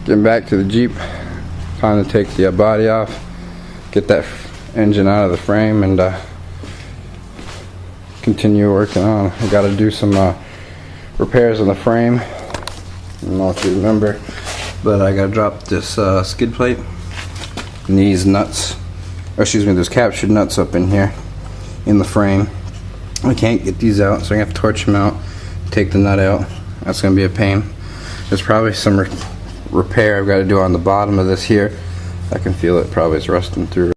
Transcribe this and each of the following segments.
Getting back to the Jeep, time to take the body off, get that engine out of the frame, and continue working on. I got to do some repairs on the frame. I don't know if you remember, but I got to drop this skid plate and these nuts, or excuse me, there's captured nuts up in here in the frame. I can't get these out, so I have to torch them out, take the nut out. That's going to be a pain. There's probably some repair I've got to do on the bottom of this here. I can feel it, probably it's rusting through.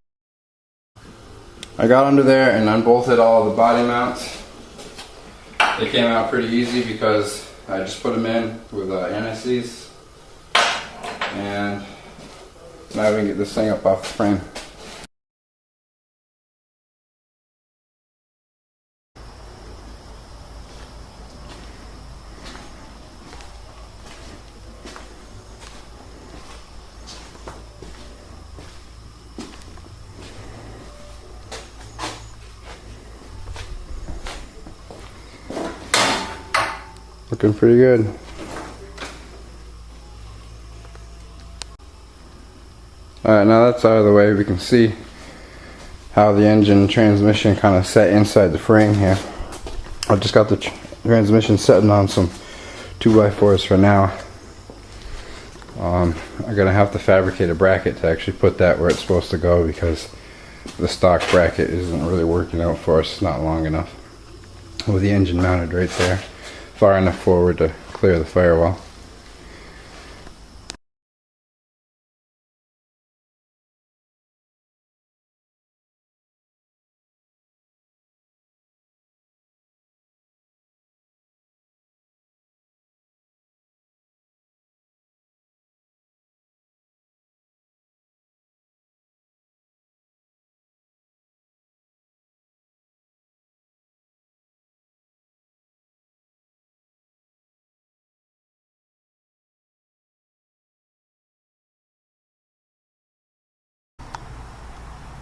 I got under there and unbolted all the body mounts. They came out pretty easy because I just put them in with anti-seize, and now we can get this thing up off the frame. Looking pretty good. Alright, now that's out of the way, we can see how the engine and transmission kind of set inside the frame here. I just got the transmission setting on some 2x4s for now. I'm gonna have to fabricate a bracket to actually put that where it's supposed to go, because the stock bracket isn't really working out for us. It's not long enough with the engine mounted right there, far enough forward to clear the firewall.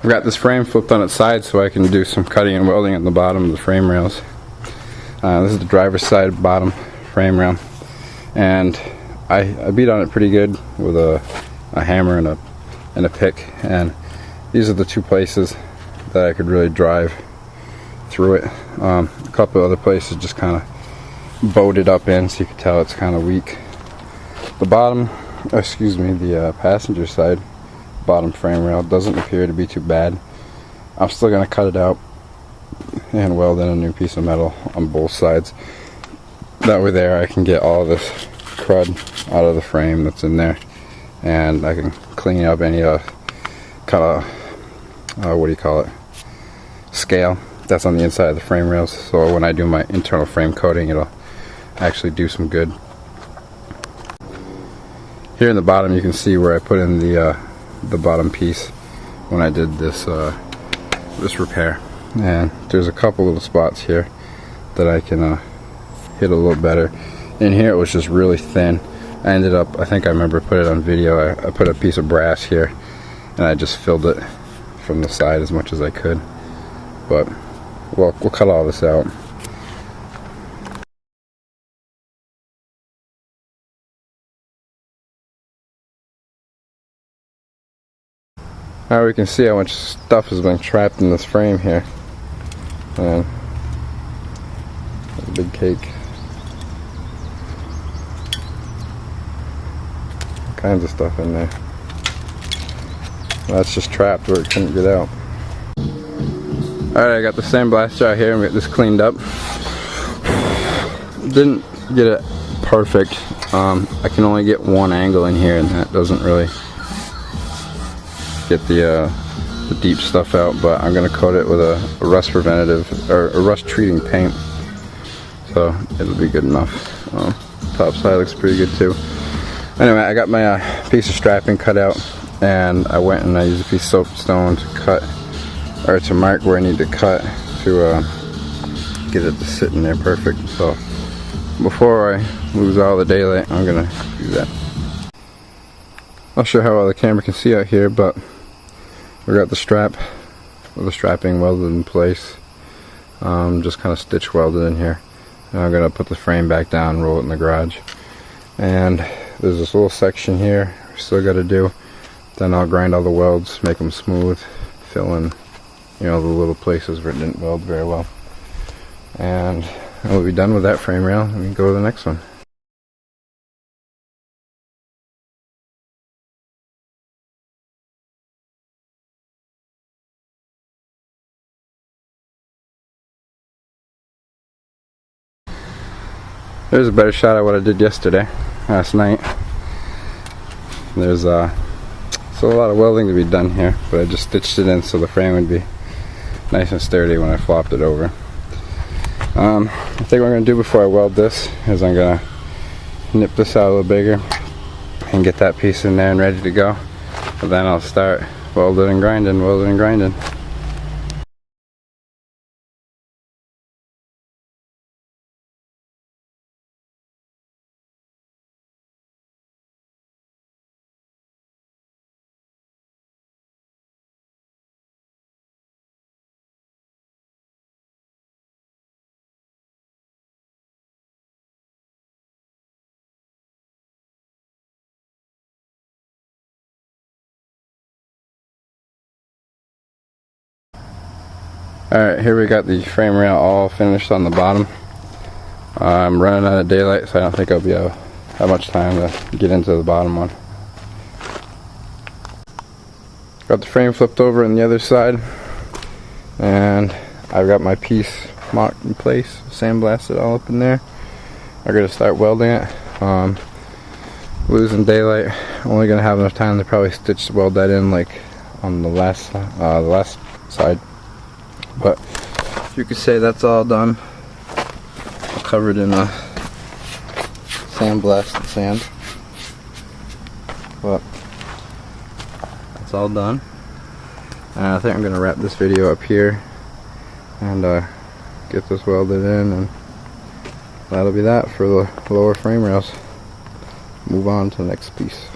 I've got this frame flipped on its side so I can do some cutting and welding at the bottom of the frame rails. This is the driver's side bottom frame rail, and I beat on it pretty good with a hammer and a pick, and these are the two places that I could really drive through it. A couple other places just kind of bowed up in, so you can tell it's kind of weak. The bottom, excuse me, the passenger side bottom frame rail doesn't appear to be too bad. I'm still going to cut it out and weld in a new piece of metal on both sides. That way there I can get all of this crud out of the frame that's in there, and I can clean up any kind of what do you call it, scale that's on the inside of the frame rails, so when I do my internal frame coating it'll actually do some good. Here in the bottom you can see where I put in the bottom piece when I did this this repair, and there's a couple little spots here that I can hit a little better. In here it was just really thin. I ended up, I think I remember put it on video, I put a piece of brass here and I just filled it from the side as much as I could, but we'll cut all this out. Now we can see how much stuff has been trapped in this frame here. And a big cake. All kinds of stuff in there. That's just trapped where it couldn't get out. Alright, I got the sandblaster out here and we got this cleaned up. Didn't get it perfect. I can only get one angle in here, and that doesn't really get the deep stuff out, but I'm going to coat it with a rust preventative, or a rust treating paint, so it'll be good enough. Top side looks pretty good too. Anyway, I got my piece of strapping cut out, and I went and I used a piece of soapstone to cut, or to mark where I need to cut to get it to sit in there perfect. So before I lose all the daylight, I'm going to do that. I'll show how well the camera can see out here, but we got the strap, with the strapping welded in place, just kind of stitch welded in here. And I'm going to put the frame back down, roll it in the garage. And there's this little section here we still got to do. Then I'll grind all the welds, make them smooth, fill in, you know, the little places where it didn't weld very well. And we'll be done with that frame rail and we can go to the next one. There's a better shot of what I did last night. There's still a lot of welding to be done here, but I just stitched it in so the frame would be nice and sturdy when I flopped it over. I think what I'm going to do before I weld this is I'm going to nip this out a little bigger and get that piece in there and ready to go. But then I'll start welding and grinding, welding and grinding. Alright, here we got the frame rail all finished on the bottom. I'm running out of daylight, so I don't think I'll be able to have much time to get into the bottom one. Got the frame flipped over on the other side, and I've got my piece mocked in place, sandblasted all up in there. I'm going to start welding it. Losing daylight, only going to have enough time to probably weld that in like on the last side. But you could say that's all done. Covered in a sandblasted sand. But that's all done. And I think I'm going to wrap this video up here and get this welded in, and that'll be that for the lower frame rails. Move on to the next piece.